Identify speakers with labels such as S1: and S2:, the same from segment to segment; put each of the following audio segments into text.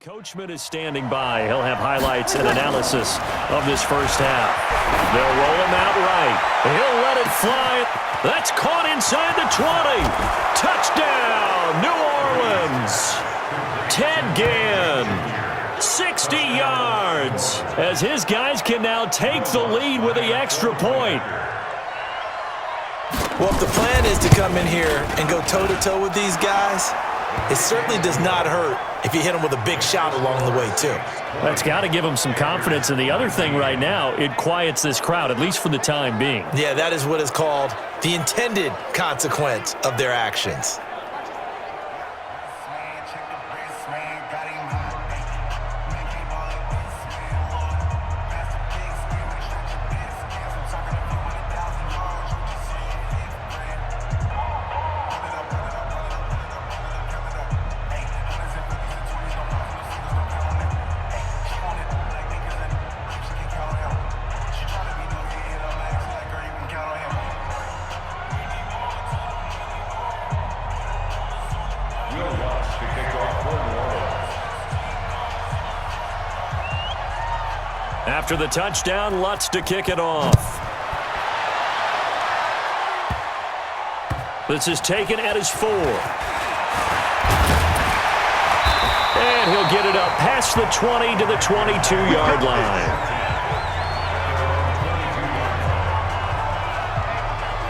S1: Coachman is standing by. He'll have highlights and analysis of this first half. They'll roll him out right. He'll let it fly. That's caught inside the 20. Touchdown, New Orleans. Ted Ginn, 60 yards, as his guys can now take the lead with the extra point.
S2: Well, if the plan is to come in here and go toe-to-toe with these guys, it certainly does not hurt if you hit them with a big shot along the way, too.
S1: That's got to give them some confidence. And the other thing right now, it quiets this crowd, at least for the time being.
S2: Yeah, that is what is called the intended consequence of their actions.
S1: After the touchdown, Lutz to kick it off. This is taken at his 4. And he'll get it up past the 20 to the 22-yard line.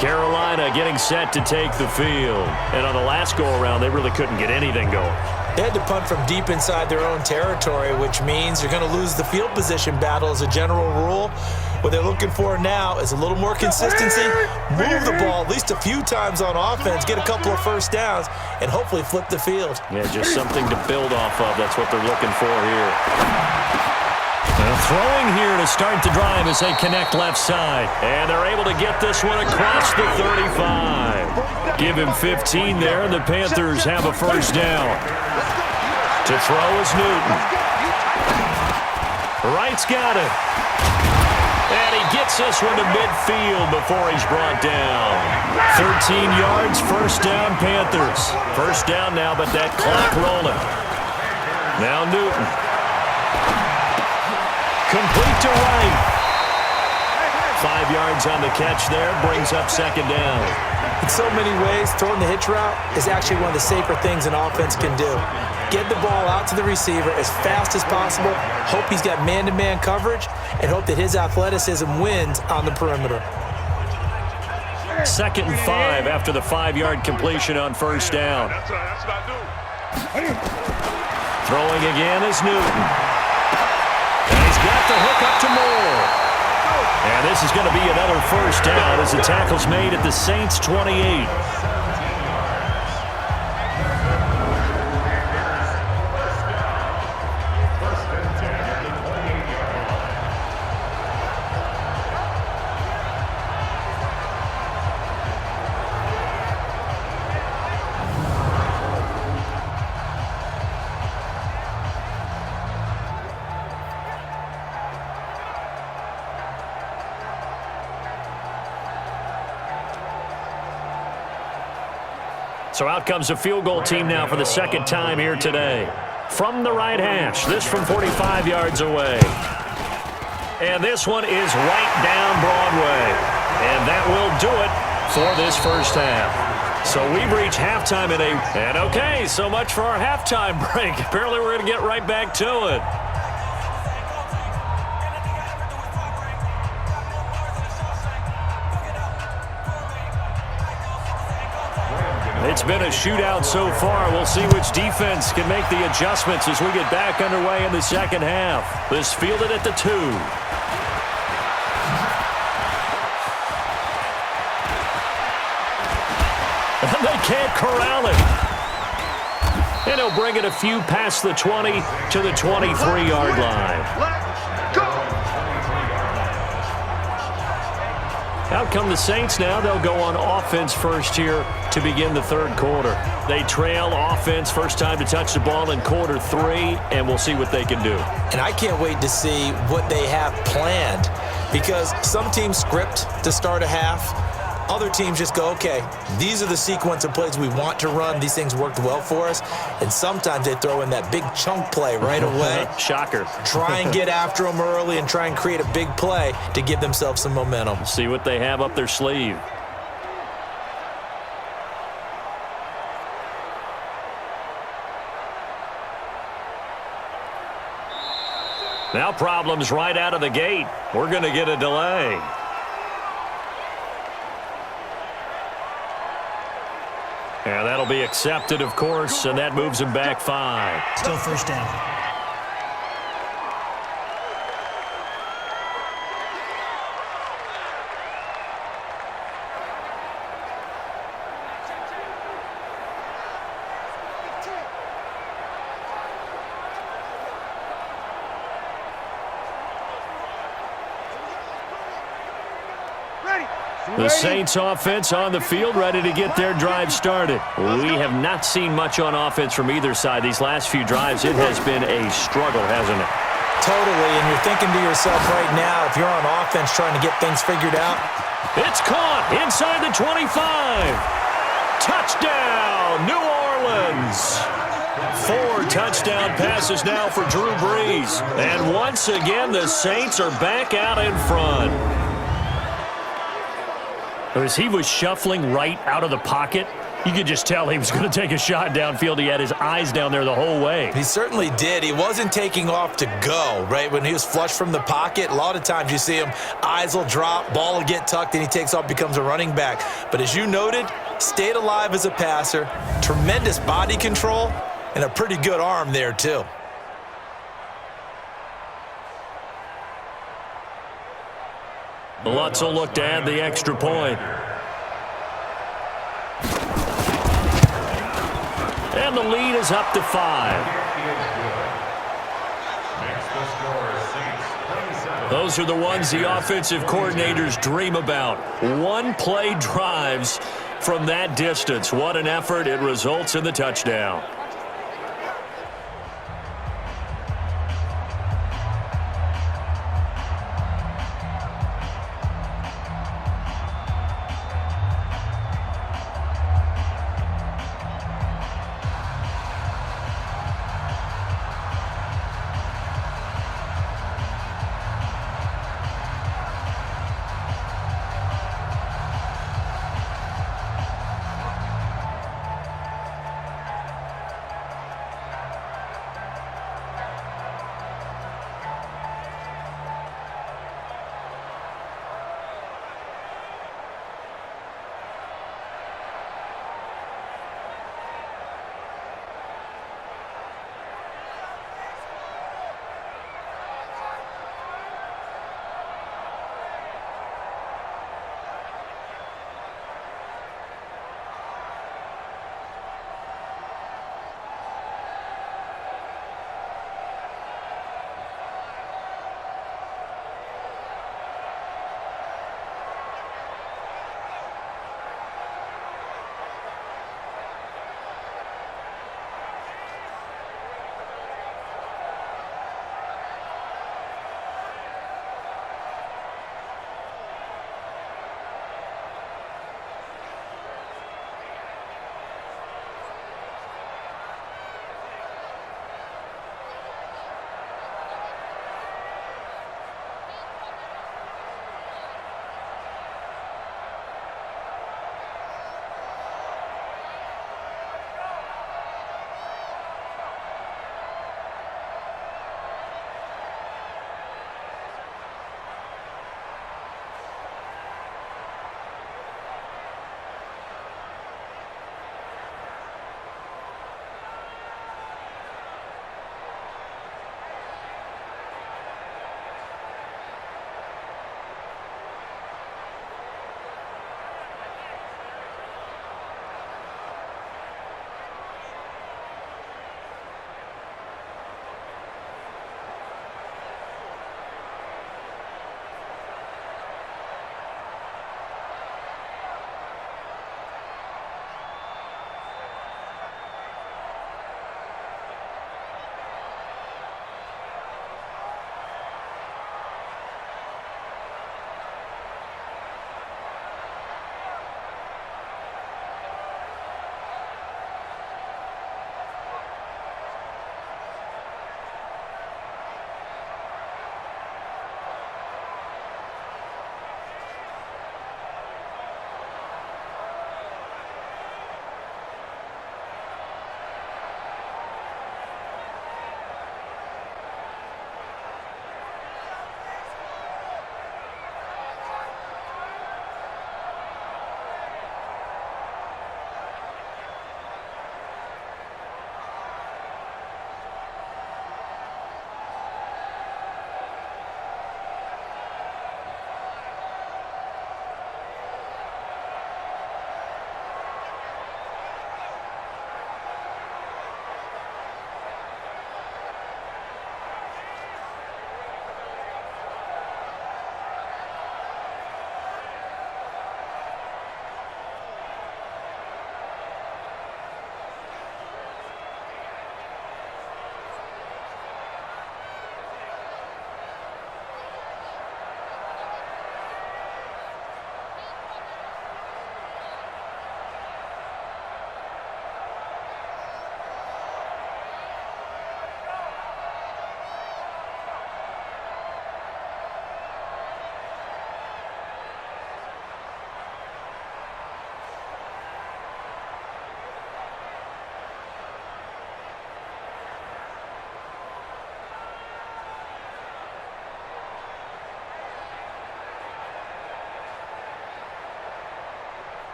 S1: Carolina getting set to take the field. And on the last go-around, they really couldn't get anything going.
S2: They had to punt from deep inside their own territory, which means you're going to lose the field position battle as a general rule. What they're looking for now is a little more consistency, move the ball at least a few times on offense, get a couple of first downs, and hopefully flip the field.
S1: Yeah, just something to build off of. That's what they're looking for here. Throwing here to start the drive as they connect left side. And they're able to get this one across the 35. Give him 15 there, and the Panthers have a first down. To throw is Newton. Wright's got it. And he gets this one to midfield before he's brought down. 13 yards, first down, Panthers. First down now, but that clock rolling. Now Newton. Complete to Wright. 5 yards on the catch there, brings up second down.
S2: In so many ways, throwing the hitch route is actually one of the safer things an offense can do. Get the ball out to the receiver as fast as possible, hope he's got man-to-man coverage, and hope that his athleticism wins on the perimeter.
S1: 2nd and 5 after the 5-yard completion on first down. Throwing again is Newton. And he's got the hook up to Moore. And this is going to be another first down as the tackle's made at the Saints' 28. So out comes a field goal team now for the second time here today. From the right hash, this from 45 yards away. And this one is right down Broadway. And that will do it for this first half. So we've reached halftime and okay, so much for our halftime break. Apparently we're going to get right back to it. It's been a shootout so far. We'll see which defense can make the adjustments as we get back underway in the second half. This fielded at the 2. And they can't corral it. And he'll bring it a few past the 20 to the 23-yard line. Out come the Saints now. They'll go on offense first here to begin the third quarter. They trail offense first time to touch the ball in quarter 3, and we'll see what they can do.
S2: And I can't wait to see what they have planned, because some teams script to start a half. Other teams just go, okay, these are the sequence of plays we want to run. These things worked well for us. And sometimes they throw in that big chunk play right away.
S1: Shocker.
S2: Try and get after them early and try and create a big play to give themselves some momentum.
S1: See what they have up their sleeve. Now problems right out of the gate. We're going to get a delay. And that'll be accepted, of course, and that moves him back 5.
S3: Still first down.
S1: The Saints offense on the field, ready to get their drive started. We have not seen much on offense from either side. These last few drives, it has been a struggle, hasn't it?
S2: Totally, and you're thinking to yourself right now, if you're on offense trying to get things figured out.
S1: It's caught inside the 25. Touchdown, New Orleans. 4 touchdown passes now for Drew Brees. And once again, the Saints are back out in front. As he was shuffling right out of the pocket, you could just tell he was going to take a shot downfield. He had his eyes down there the whole way.
S2: He certainly did. He wasn't taking off to go, right? When he was flush from the pocket, a lot of times you see him, eyes will drop, ball will get tucked, and he takes off, becomes a running back. But as you noted, stayed alive as a passer, tremendous body control, and a pretty good arm there, too.
S1: Lutz will look to add the extra point. And the lead is up to 5. Those are the ones the offensive coordinators dream about. One-play drives from that distance. What an effort. It results in the touchdown.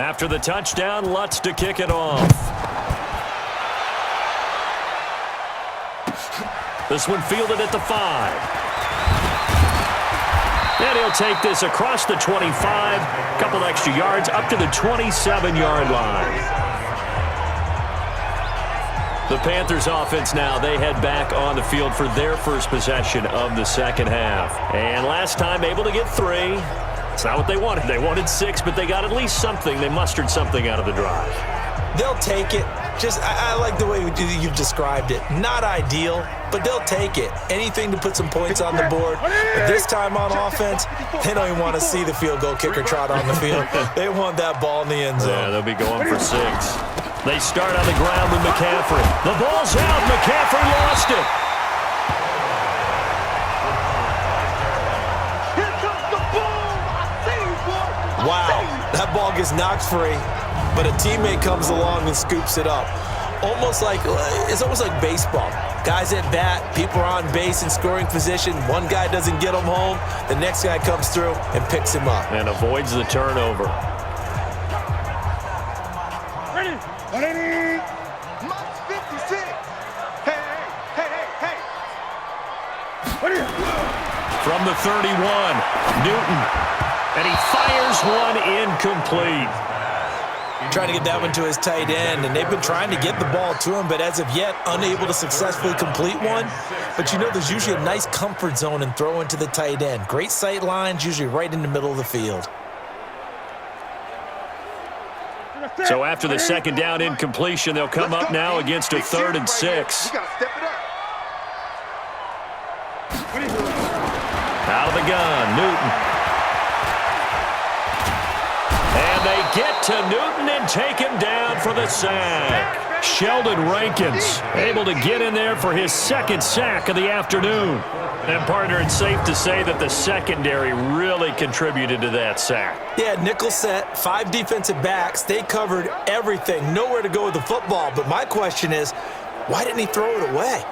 S1: After the touchdown, Lutz to kick it off. This one fielded at the 5. And he'll take this across the 25, a couple extra yards, up to the 27-yard line. The Panthers offense now, they head back on the field for their first possession of the second half. And last time able to get 3. It's not what they wanted. They wanted 6, but they got at least something. They mustered something out of the drive.
S2: They'll take it. I like the way you've described it. Not ideal, but they'll take it. Anything to put some points on the board. But this time on offense, they don't even want to see the field goal kicker trot on the field. They want that ball in the end zone.
S1: Yeah, they'll be going for 6. They start on the ground with McCaffrey. The ball's out. McCaffrey lost it.
S2: Wow, that ball gets knocked free, but a teammate comes along and scoops it up. It's almost like baseball. Guys at bat, people are on base in scoring position. One guy doesn't get him home. The next guy comes through and picks him up.
S1: And avoids the turnover.
S3: Ready? 56. Hey.
S1: From the 31, Newton. And he fires one incomplete.
S2: Trying to get that one to his tight end, and they've been trying to get the ball to him, but as of yet, unable to successfully complete one. But there's usually a nice comfort zone and throw into the tight end. Great sight lines, usually right in the middle of the field.
S1: So after the second down incompletion, they'll come up now against a 3rd and 6.
S3: You gotta step it up.
S1: Out of the gun, Newton. And they get to Newton and take him down for the sack. Sheldon Rankins able to get in there for his 2nd sack of the afternoon. And, partner, it's safe to say that the secondary really contributed to that sack.
S2: Yeah, nickel set, 5 defensive backs. They covered everything. Nowhere to go with the football. But my question is, why didn't he throw it away?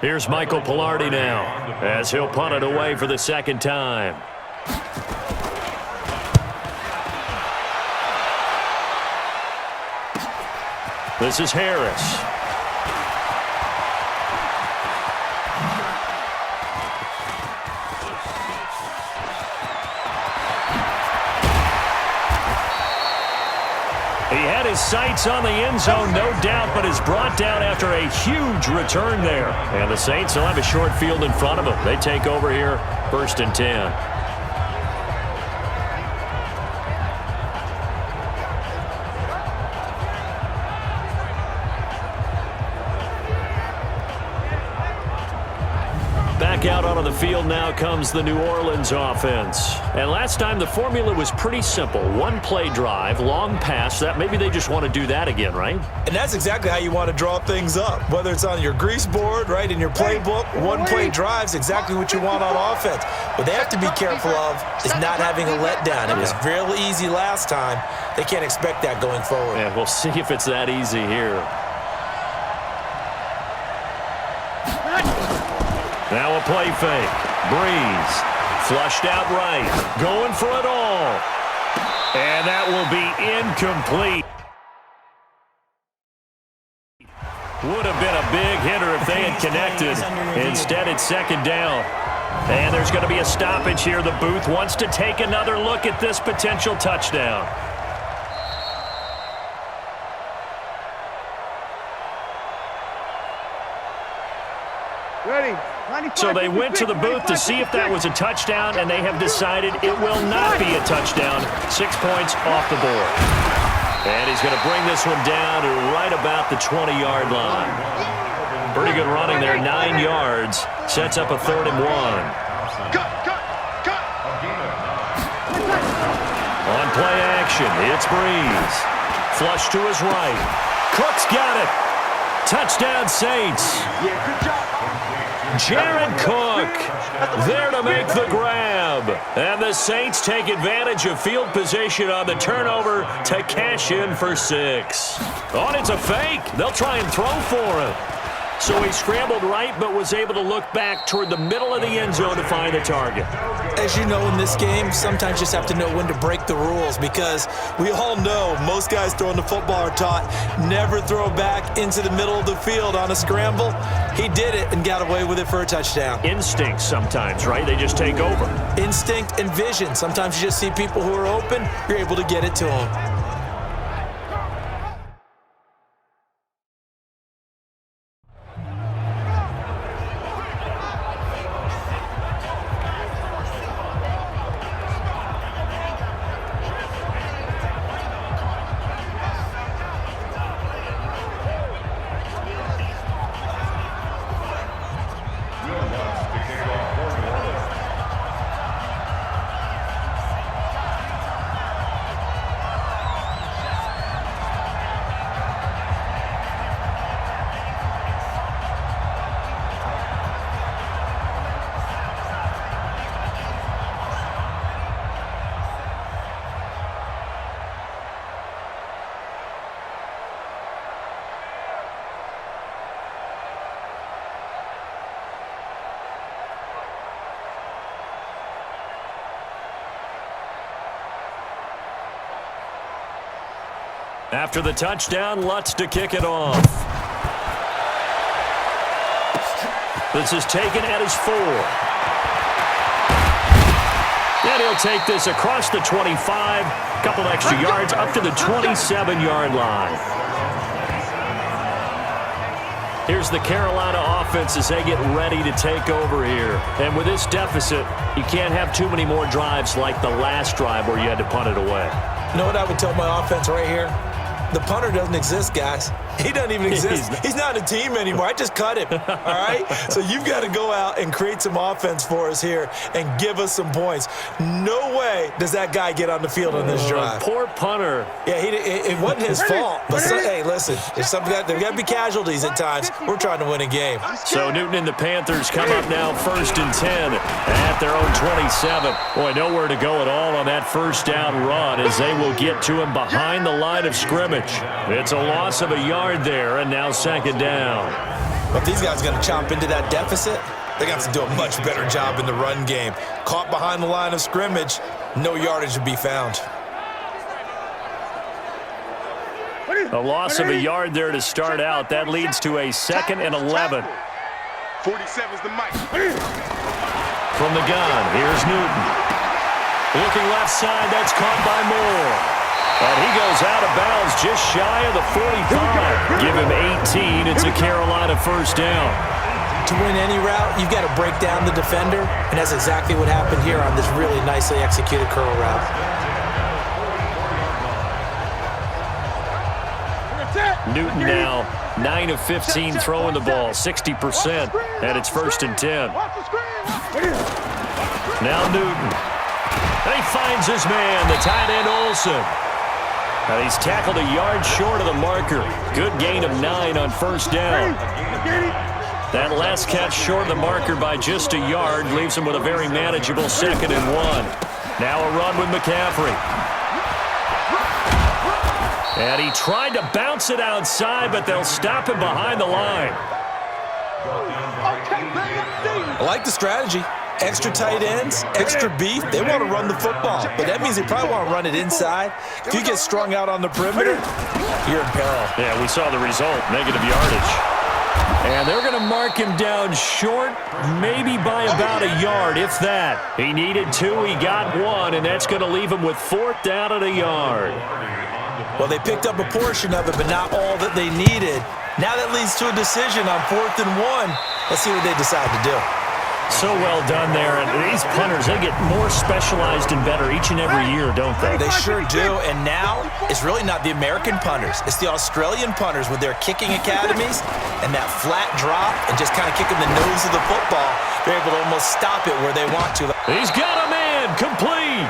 S1: Here's Michael Pilardi now as he'll punt it away for the 2nd time. This is Harris. He had his sights on the end zone, no doubt, but is brought down after a huge return there. And the Saints will have a short field in front of them. They take over here, 1st and 10. Back out onto the field now comes the New Orleans offense. And last time the formula was pretty simple. 1-play drive, long pass. That maybe they just want to do that again, right?
S2: And that's exactly how you want to draw things up. Whether it's on your grease board, right, in your playbook, 1-play drive's exactly what you want on offense. What they have to be careful of is not having a letdown. It was real easy last time. They can't expect that going forward.
S1: Yeah, we'll see if it's that easy here. Now a play fake. Breeze. Flushed out right. Going for it all. And that will be incomplete. Would have been a big hitter if they had connected. Instead, it's 2nd down. And there's going to be a stoppage here. The booth wants to take another look at this potential touchdown.
S3: Ready?
S1: So they went to the booth to see if that was a touchdown, and they have decided it will not be a touchdown. 6 points off the board. And he's going to bring this one down to right about the 20-yard line. Pretty good running there, 9 yards. Sets up a 3rd and 1. On play action, it's Breeze. Flush to his right. Cook's got it. Touchdown, Saints. Jared Cook there to make the grab. And the Saints take advantage of field position on the turnover to cash in for 6. Oh, and it's a fake. They'll try and throw for him. So he scrambled right but was able to look back toward the middle of the end zone to find the target.
S2: As you know in this game, sometimes you just have to know when to break the rules because we all know most guys throwing the football are taught never throw back into the middle of the field on a scramble. He did it and got away with it for a touchdown.
S1: Instinct sometimes, right? They just take over.
S2: Instinct and vision. Sometimes you just see people who are open, you're able to get it to them.
S1: After the touchdown, Lutz to kick it off. This is taken at his 4. And he'll take this across the 25, a couple extra yards up to the 27-yard line. Here's the Carolina offense as they get ready to take over here. And with this deficit, you can't have too many more drives like the last drive where you had to punt it away.
S2: You know what I would tell my offense right here? The punter doesn't exist, guys. He doesn't even exist. He's not a team anymore. I just cut him, all right? So you've got to go out and create some offense for us here and give us some points. No way does that guy get on the field on this drive.
S1: Poor punter.
S2: Yeah, it wasn't his fault. But, hey, listen, there's got to be casualties at times. We're trying to win a game.
S1: So Newton and the Panthers come up now 1st and 10 at their own 27. Boy, nowhere to go at all on that first down run as they will get to him behind the line of scrimmage. It's a loss of a yard there, and now 2nd down.
S2: But these guys are going to chomp into that deficit. They're going to have to do a much better job in the run game. Caught behind the line of scrimmage, no yardage to be found.
S1: A loss of a yard there to start out. That leads to a 2nd and 11.
S3: 47's the mic.
S1: From the gun, here's Newton. Looking left side, that's caught by Moore. And he goes out of bounds just shy of the 45. Give him 18. It's a Carolina first down.
S2: To win any route, you've got to break down the defender, and that's exactly what happened here on this really nicely executed curl route.
S1: Newton now 9 of 15 throwing the ball, 60%, and it's 1st and 10. Now Newton. And he finds his man, the tight end Olsen. And he's tackled a yard short of the marker. Good gain of 9 on 1st down. That last catch short of the marker by just a yard leaves him with a very manageable 2nd and 1. Now a run with McCaffrey. And he tried to bounce it outside, but they'll stop him behind the line.
S2: I like the strategy. Extra tight ends, extra beef, they want to run the football. But that means they probably want to run it inside. If you get strung out on the perimeter, you're in peril.
S1: Yeah, we saw the result, negative yardage. And they're going to mark him down short, maybe by about a yard, if that. He needed 2, he got 1, and that's going to leave him with 4th down at a yard.
S2: Well, they picked up a portion of it, but not all that they needed. Now that leads to a decision on 4th and 1. Let's see what they decide to do.
S1: So well done there. And these punters, they get more specialized and better each and every year, don't they?
S2: They sure do. And now it's really not the American punters. It's the Australian punters with their kicking academies and that flat drop and just kind of kicking the nose of the football. They're able to almost stop it where they want to.
S1: He's got a man complete.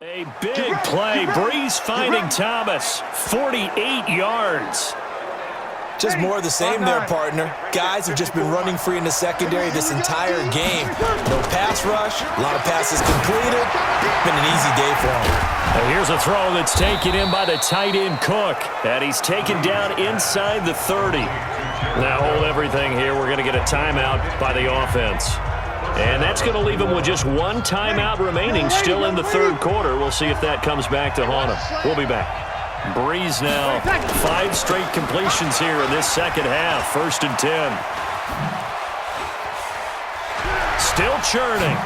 S1: A big play. Breeze finding Thomas. 48 yards.
S2: Just more of the same there, partner. Guys have just been running free in the secondary this entire game. No pass rush, a lot of passes completed. Been an easy day for them.
S1: And here's a throw that's taken in by the tight end Cook. And he's taken down inside the 30. Now hold everything here. We're going to get a timeout by the offense. And that's going to leave him with just one timeout remaining still in the third quarter. We'll see if that comes back to haunt him. We'll be back. Breeze now, 5 straight completions here in this second half. 1st and 10. Still churning.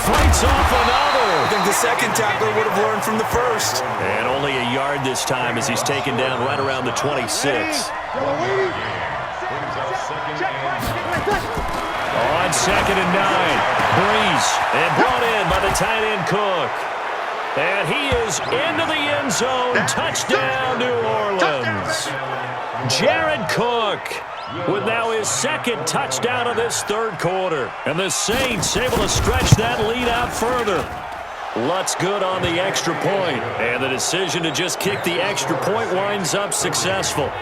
S1: Fights off another.
S2: I think the second tackler would have learned from the first.
S1: And only a yard this time as he's taken down right around the 26. On 2nd and 9. Breeze, and brought in by the tight end Cook. And he is into the end zone. Touchdown, New Orleans. Jared Cook with now his 2nd touchdown of this third quarter. And the Saints able to stretch that lead out further. Lutz good on the extra point. And the decision to just kick the extra point winds up successful.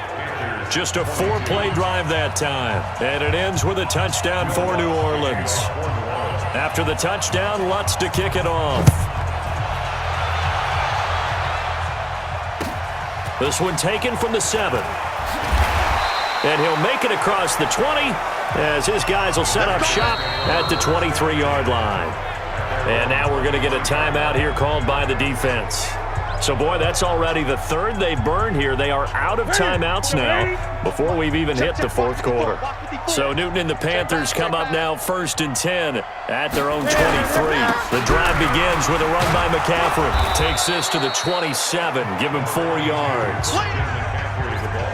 S1: Just a 4-play drive that time. And it ends with a touchdown for New Orleans. After the touchdown, Lutz to kick it off. This one taken from the 7. And he'll make it across the 20 as his guys will set up shop at the 23-yard line. And now we're going to get a timeout here called by the defense. So, boy, that's already the 3rd they've burned here. They are out of timeouts now before we've even hit the 4th quarter. So Newton and the Panthers come up now 1st and 10 at their own 23. The drive begins with a run by McCaffrey. Takes this to the 27. Give him 4 yards.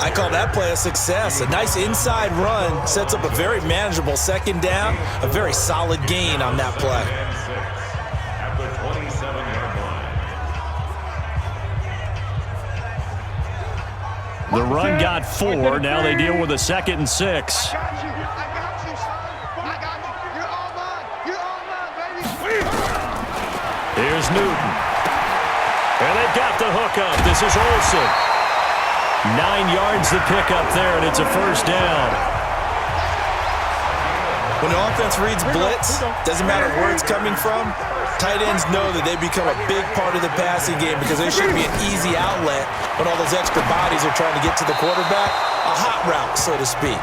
S2: I call that play a success. A nice inside run sets up a very manageable 2nd down. A very solid gain on that play.
S1: The run got 4. Now they deal with a 2nd and 6.
S3: I got you, son. I got you. You're all mine. You're all mine, baby.
S1: Here's Newton. And they've got the hook up. This is Olsen. 9 yards to pick up there, and it's a 1st down.
S2: When the offense reads blitz, doesn't matter where it's coming from, tight ends know that they become a big part of the passing game because there should be an easy outlet when all those extra bodies are trying to get to the quarterback. A hot route, so to speak.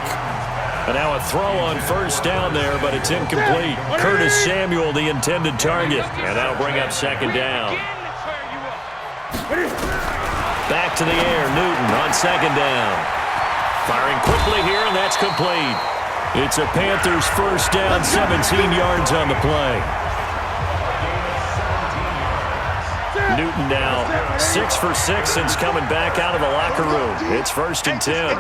S1: And now a throw on 1st down there, but it's incomplete. Curtis Samuel, the intended target. And that'll bring up 2nd down. Back to the air, Newton on 2nd down. Firing quickly here, and that's complete. It's a Panthers 1st down, 17 yards on the play. Newton now 6 for 6 since coming back out of the locker room. It's 1st and 10.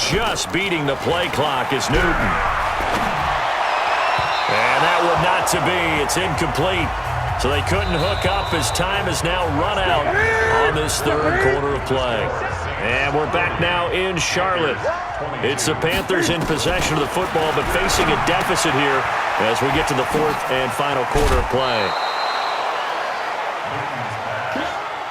S1: Just beating the play clock is Newton. And that would not to be. It's incomplete. So they couldn't hook up as time is now run out on this third quarter of play. And we're back now in Charlotte. It's the Panthers in possession of the football, but facing a deficit here as we get to the 4th and final quarter of play.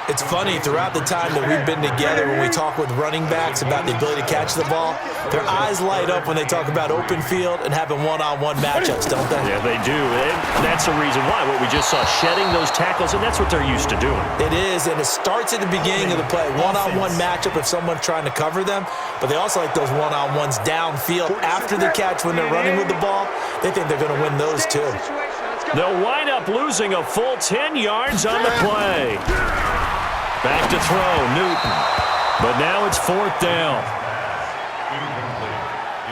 S2: It's funny, throughout the time that we've been together, when we talk with running backs about the ability to catch the ball, their eyes light up when they talk about open field and having one-on-one matchups, don't they?
S1: Yeah, they do. And that's the reason why. What we just saw, shedding those tackles, and that's what they're used to doing.
S2: It is, and it starts at the beginning of the play. One-on-one matchup if someone's trying to cover them, but they also like those one-on-ones downfield after the catch when they're running with the ball. They think they're going to win those too.
S1: They'll wind up losing a full 10 yards on the play. Back to throw, Newton. But now it's 4th down.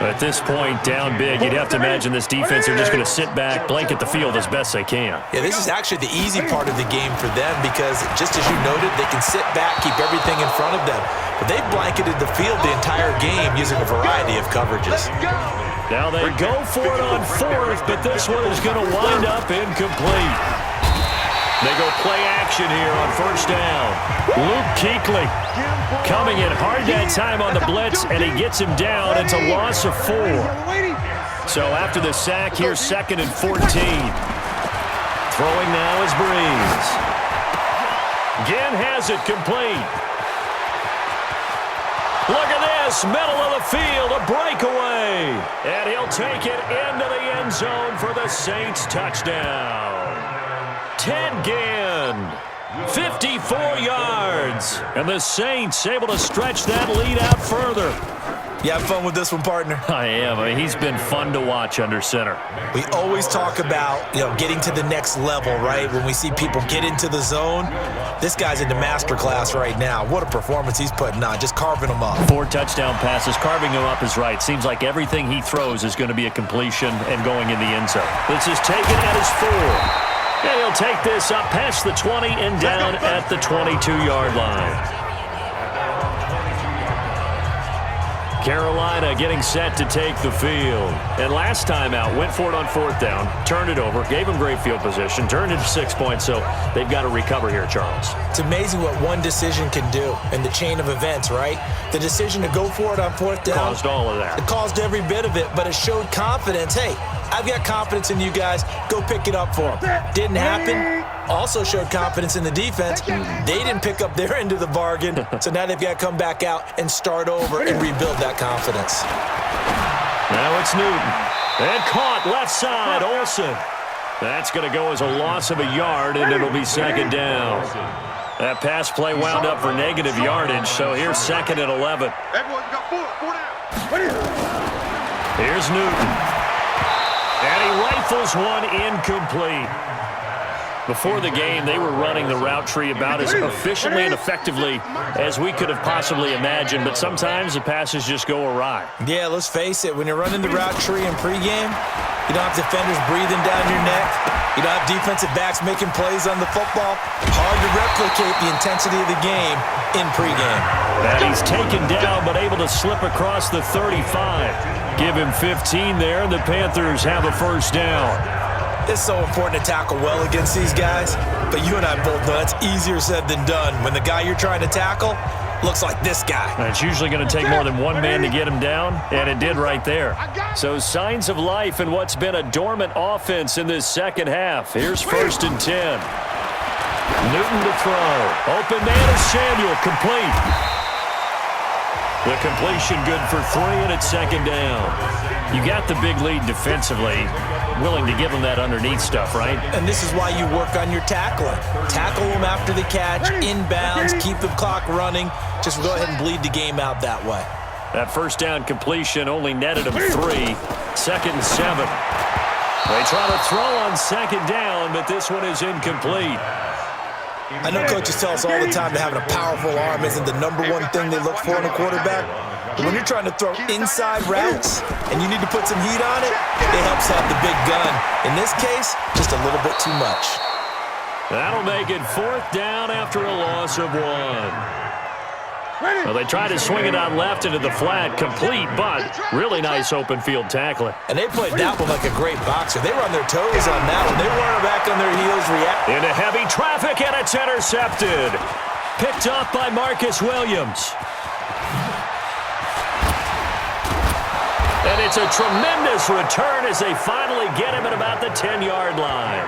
S1: At this point, down big, you'd have to imagine this defense are just going to sit back, blanket the field as best they can.
S2: Yeah, this is actually the easy part of the game for them because, just as you noted, they can sit back, keep everything in front of them. But they've blanketed the field the entire game using a variety of coverages.
S1: Now they go for it on 4th, but this one is going to wind up incomplete. They go play action here on 1st down. Luke Kuechly coming in hard that time on the blitz, and he gets him down. It's a loss of 4. So after the sack here, 2nd and 14. Throwing now is Breeze. Ginn has it complete. Look at this, middle of the field, a breakaway. And he'll take it into the end zone for the Saints touchdown. Ted Ginn, 54 yards. And the Saints able to stretch that lead out further.
S2: You have fun with this one, partner?
S1: I am. I mean, he's been fun to watch under center.
S2: We always talk about, getting to the next level, right? When we see people get into the zone, this guy's in the master class right now. What a performance he's putting on, just carving them up.
S1: 4 touchdown passes. Carving him up is right. Seems like everything he throws is going to be a completion and going in the end zone. This is taken at his 4. And he'll take this up past the 20 and down at the 22-yard line. Carolina getting set to take the field. And last time out, went for it on 4th down, turned it over, gave him great field position, turned it to 6 points, so they've got to recover here, Charles.
S2: It's amazing what one decision can do in the chain of events, right? The decision to go for it on 4th down.
S1: Caused all of that.
S2: It caused every bit of it, but it showed confidence. Hey, I've got confidence in you guys. Go pick it up for them. Didn't happen. Also showed confidence in the defense. They didn't pick up their end of the bargain, so now they've got to come back out and start over and rebuild that confidence.
S1: Now it's Newton. And caught left side, Olsen. That's going to go as a loss of a yard, and it'll be 2nd down. That pass play wound up for negative yardage, so here's 2nd and 11.
S3: Everyone's got 4 down.
S1: Here's Newton. And he rifles one incomplete. Before the game, they were running the route tree about as efficiently and effectively as we could have possibly imagined, but sometimes the passes just go awry.
S2: Yeah, let's face it. When you're running the route tree in pregame, you don't have defenders breathing down your neck. You don't have defensive backs making plays on the football. Hard to replicate the intensity of the game in pregame.
S1: And he's taken down but able to slip across the 35. Give him 15 there, and the Panthers have a 1st down.
S2: It's so important to tackle well against these guys, but you and I both know that's easier said than done when the guy you're trying to tackle looks like this guy.
S1: And it's usually going to take more than one man to get him down, and it did right there. So signs of life in what's been a dormant offense in this second half. Here's 1st and 10. Newton to throw. Open man is Samuel, complete. The completion good for 3, and it's 2nd down. You got the big lead defensively. Willing to give them that underneath stuff, right?
S2: And this is why you work on your tackling. Tackle them after the catch, inbounds, keep the clock running. Just go ahead and bleed the game out that way.
S1: That 1st down completion only netted them 3. 2nd and 7. They try to throw on 2nd down, but this one is incomplete.
S2: I know coaches tell us all the time that having a powerful arm isn't the #1 thing they look for in a quarterback. But when you're trying to throw inside routes and you need to put some heat on it, it helps have the big gun. In this case, just a little bit too much.
S1: That'll make it 4th down after a loss of 1. Well, they tried to swing it out left into the flat, complete, but really nice open field tackling.
S2: And they played that one like a great boxer. They were on their toes on that one. They weren't back on their heels reacting.
S1: Into heavy traffic, and it's intercepted. Picked off by Marcus Williams. And it's a tremendous return as they finally get him at about the 10-yard line.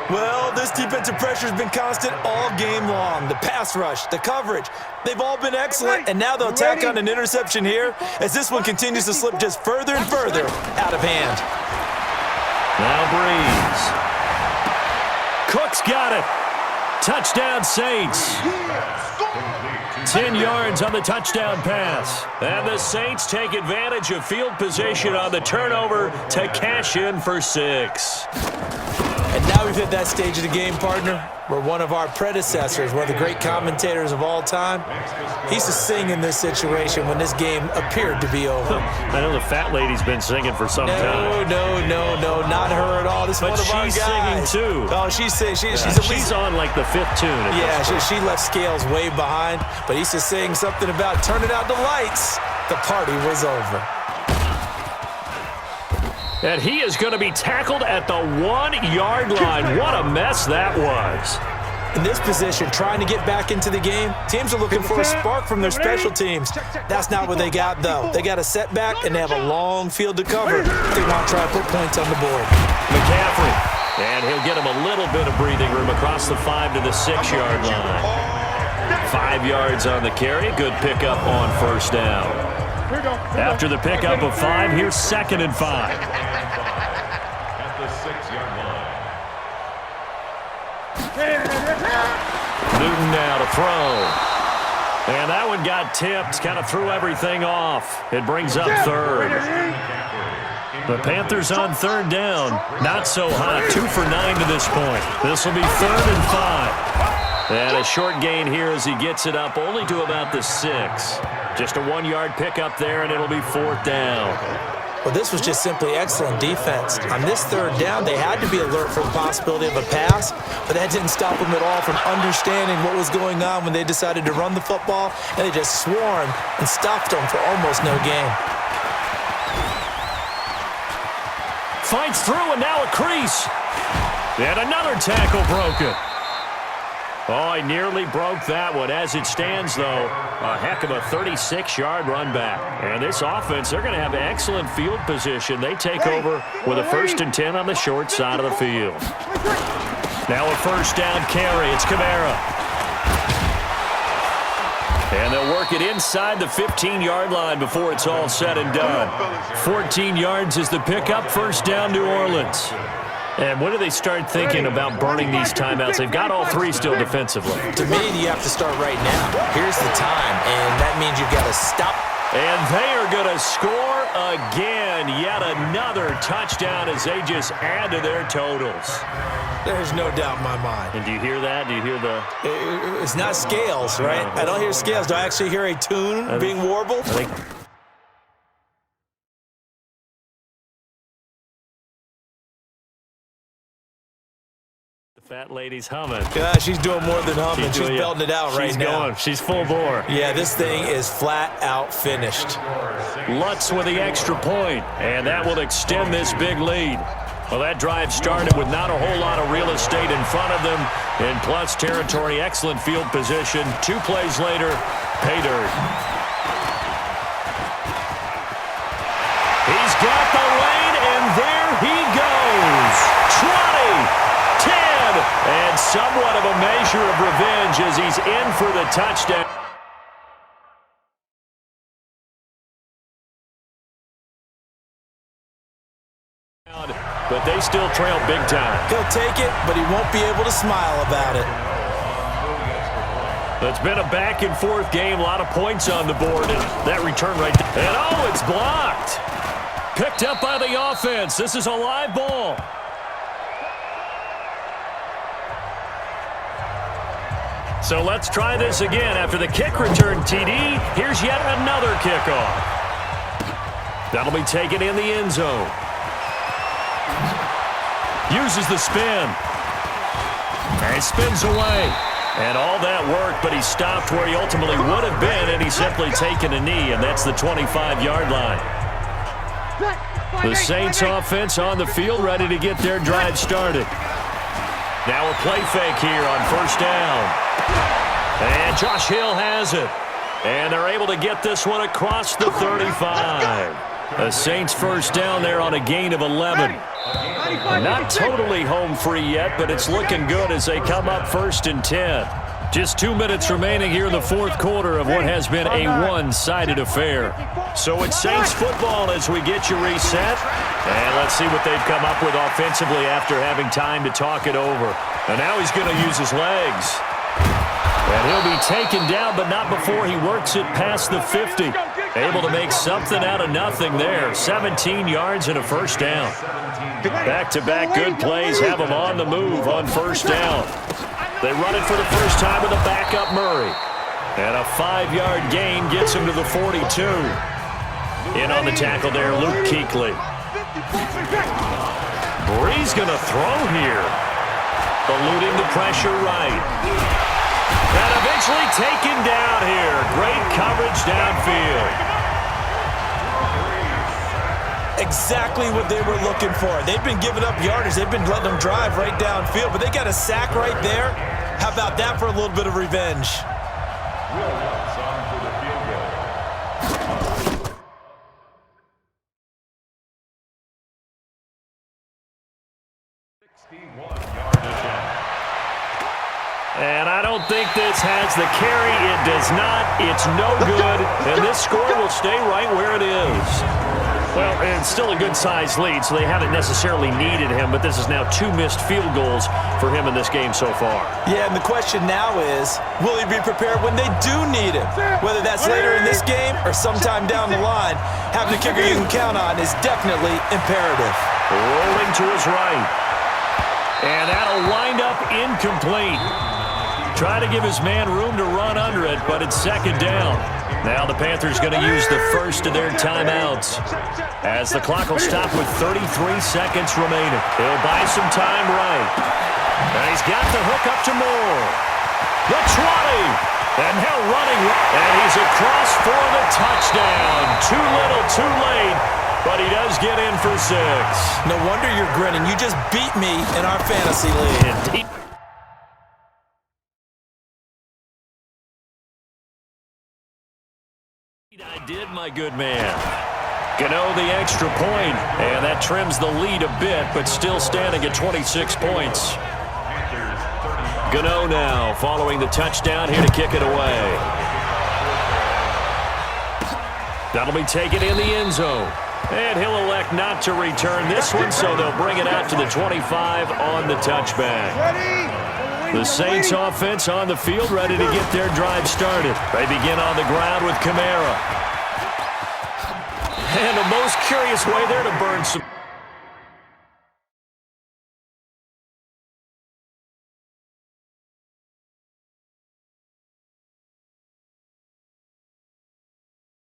S2: Well, this defensive pressure has been constant all game long. The pass rush, the coverage, they've all been excellent, and now they'll tack on an interception here as this one continues to slip just further and further out of hand.
S1: Now Breeze. Cook's got it. Touchdown, Saints. 10 yards on the touchdown pass. And the Saints take advantage of field position on the turnover to cash in for 6.
S2: And now we've hit that stage of the game, partner, where one of our predecessors, one of the great commentators of all time, he used to sing in this situation when this game appeared to be over.
S1: I know the fat lady's been singing for some time.
S2: No, not her at all. This is one of our guys.
S1: But she's singing too.
S2: Oh, she's singing.
S1: She's on like the 5th tune.
S2: Yeah, she left Scales way behind, but he used to sing something about turning out the lights. The party was over.
S1: And he is going to be tackled at the 1-yard line. What a mess that was.
S2: In this position, trying to get back into the game, teams are looking for a spark from their special teams. That's not what they got, though. They got a setback, and they have a long field to cover if they want to try to put points on the board.
S1: McCaffrey And he'll get him a little bit of breathing room across the 5 to the 6-yard line. 5 yards on the carry. Good pickup on first down. After the pickup of 5, here's 2nd and 5.
S4: At the 6-yard line.
S1: Newton now to throw. And that one got tipped, kind of threw everything off. It brings up 3rd. The Panthers on 3rd down. Not so hot. 2 for 9 to this point. This will be 3rd and 5. And a short gain here as he gets it up only to about the 6. Just a 1-yard pickup there, and it'll be 4th down.
S2: Well, this was just simply excellent defense. On this 3rd down, they had to be alert for the possibility of a pass, but that didn't stop them at all from understanding what was going on when they decided to run the football, and they just swarmed and stopped them for almost no gain.
S1: Fights through, and now a crease. And another tackle broken. Oh, he nearly broke that one. As it stands, though, a heck of a 36-yard run back. And this offense, they're going to have excellent field position. They take over with a 1st and 10 on the short side of the field. Now a 1st down carry. It's Kamara. And they'll work it inside the 15-yard line before it's all said and done. 14 yards is the pickup. 1st down, New Orleans. And when do they start thinking about burning these timeouts? They've got all 3 still defensively.
S2: To me, you have to start right now. Here's the time, and that means you've got to stop.
S1: And they are going to score again. Yet another touchdown as they just add to their totals.
S2: There's no doubt in my mind.
S1: And do you hear that? Do you hear the...
S2: It's not scales, right? I don't hear scales. Do I actually hear a tune being warbled?
S1: I think... Fat lady's humming.
S2: Yeah, she's doing more than humming. She's belting it out right now.
S1: She's full bore.
S2: Yeah, this thing is flat out finished.
S1: Lutz with the extra point, and that will extend this big lead. Well, that drive started with not a whole lot of real estate in front of them. In plus territory, excellent field position. 2 plays later, pay dirt. He's got the lane, and there he goes. 20. 10, and somewhat of a measure of revenge as he's in for the touchdown. But they still trail big time.
S2: He'll take it, but he won't be able to smile about it.
S1: It's been a back-and-forth game, a lot of points on the board, and that return right there. And oh, it's blocked. Picked up by the offense. This is a live ball. So let's try this again. After the kick return TD, here's yet another kickoff. That'll be taken in the end zone. Uses the spin. And spins away. And all that worked, but he stopped where he ultimately would have been, and he's simply taken a knee, and that's the 25-yard line. The Saints offense on the field, ready to get their drive started. Now a play fake here on 1st down. And Josh Hill has it. And they're able to get this one across the 35. The Saints 1st down there on a gain of 11. Not totally home free yet, but it's looking good as they come up 1st and 10. Just 2 minutes remaining here in the 4th quarter of what has been a one-sided affair. So it's Saints football as we get you reset. And let's see what they've come up with offensively after having time to talk it over. And now he's going to use his legs. And he'll be taken down, but not before he works it past the 50. Able to make something out of nothing there. 17 yards and a 1st down. Back-to-back good plays have him on the move on 1st down. They run it for the first time with a backup Murray. And a 5-yard gain gets him to the 42. In on the tackle there, Luke Kuechly. Bree's going to throw here. Eluding the pressure right. And eventually taken down here. Great coverage downfield.
S2: Exactly what they were looking for. They've been giving up yardage. They've been letting them drive right downfield, but they got a sack right there. How about that for a little bit of revenge?
S1: And I don't think this has the carry. It does not. It's no good. And this score will stay right where it is. Well, it's still a good-sized lead, so they haven't necessarily needed him, but this is now 2 missed field goals for him in this game so far.
S2: Yeah, and the question now is, will he be prepared when they do need him? Whether that's later in this game or sometime down the line, having a kicker you can count on is definitely imperative.
S1: Rolling to his right. And that'll wind up incomplete. Try to give his man room to run under it, but it's second down. Now the Panthers going to use the first of their timeouts as the clock will stop with 33 seconds remaining. He'll buy some time right. And he's got the hook up to Moore. The 20. And now running. And he's across for the touchdown. Too little, too late. But he does get in for 6.
S2: No wonder you're grinning. You just beat me in our fantasy league.
S1: I did, my good man. Gano the extra point, and that trims the lead a bit, but still standing at 26 points. Gano now following the touchdown here to kick it away. That'll be taken in the end zone. And he'll elect not to return this one, so they'll bring it out to the 25 on the touchback. The Saints offense on the field, ready to get their drive started. They begin on the ground with Kamara. And a most curious way there to burn some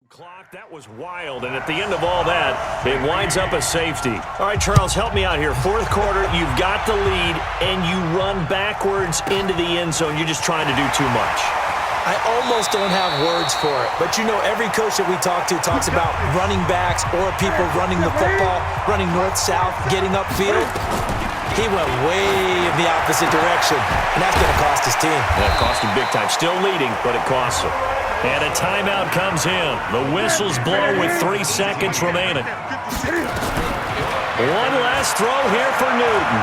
S1: clock. That was wild, and at the end of all that, it winds up a safety. All right, Charles, help me out here. Fourth quarter, you've got the lead, and you run backwards into the end zone. You're just trying to do too much.
S2: I almost don't have words for it, but you know every coach that we talk to talks about running backs or people running the football, running north-south, getting upfield. He went way in the opposite direction, and that's going to cost his team.
S1: That cost him big time. Still leading, but it costs him. And a timeout comes in. The whistles blow with 3 seconds remaining. One last throw here for Newton.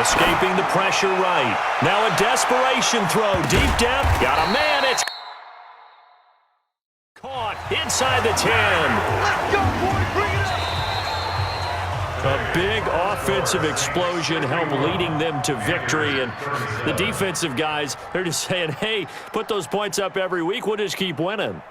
S1: Escaping the pressure right. Now a desperation throw. Deep down. Got a man. It's caught inside the 10.
S3: Let's go, boys. Bring it up.
S1: A big offensive explosion helped leading them to victory. And the defensive guys, they're just saying, hey, put those points up every week. We'll just keep winning.